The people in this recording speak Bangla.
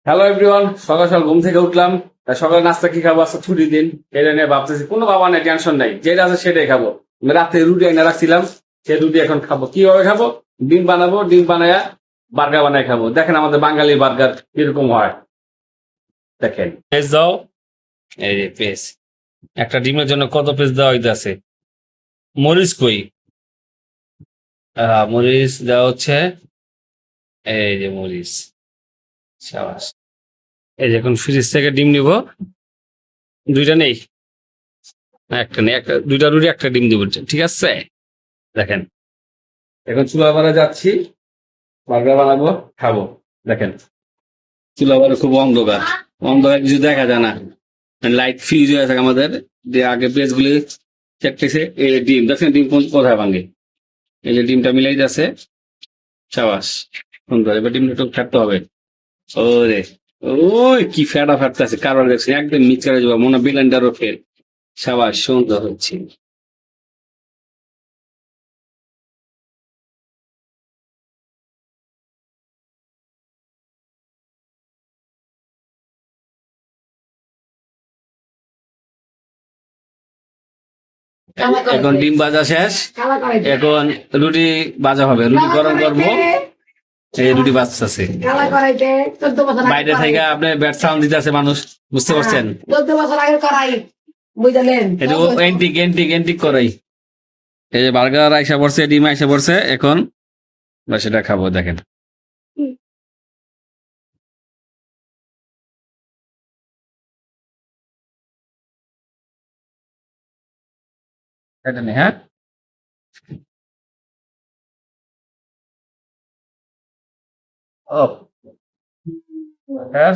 হ্যালো এভরিওয়ান, সকাল সকাল ঘুম থেকে উঠলাম। সকালে নাস্তা কি খাবো? আজকে ছুটির দিন, এটা নিয়ে ভাবতেছি। কোনো বাবা নেই, টেনশন নাই, যেটা আছে সেটাই খাবো। আমি রাতে রুটি এনে রাখছিলাম, সেই রুটি এখন খাবো। কিভাবে খাবো? ডিম বানাবো, ডিম বানায়া বার্গার বানায় খাবো। দেখেন আমাদের বাঙালি বার্গার কিরকম হয়, দেখেন। পেজ দাও, এই যে পেজ। একটা ডিমের জন্য কত পেজ দেওয়া হইতেছে? মরিচ কই? মরিচ দেওয়া হচ্ছে, এই যে মরিচ। সাবাস। এই যে এখন ফ্রিজ থেকে ডিম নিব, দুইটা নেই, একটা নেই, একটা দুইটা রুটি একটা ডিম দিব, ঠিক আছে? দেখেন, এখন চুলা বানা যাচ্ছি, বার্গার বানাবো, খাবো। দেখেন, চুলা বানা খুব অন্ধকার, অন্ধকার কিছু দেখা যায় না। লাইট ফ্রিজ হয়ে থাকে আমাদের, যে আগে পেঁয়াজ গুলি চেকতেছে। এই ডিম দেখেন, ডিম কোথায় ভাঙে? এই যে ডিমটা মিলাই যাচ্ছে, সাবাস, সুন্দর। এবার ডিমটা একটু ফাটতে হবে। ওরে, ওই কি ফেটা ফাটতে আছে, কারণ দেখছি একদম মিক্স করে যাবো, মনে ব্লেন্ডারও ফেল। সাবাস, সুন্দর হচ্ছে। এখন ডিম ভাজা শেষ, এখন রুটি ভাজা হবে, রুটি গরম করবো। এই রুটি বাজতেছে, বাইরে থেকে আপনি ব্যাট সাউন্ড দিতেছে মানুষ, বুঝতে পারছেন? 14 বছর আগের করাই, বুঝলেন? এটা এন্টিক এন্টিক এন্টিক করাই। এই যে বার্গার আইসা পড়ছে, ডিম আইসা পড়ছে, এখন সেটা খাবো। দেখেন, এটা নেই, হ্যাঁ। ও হ্যাঁ,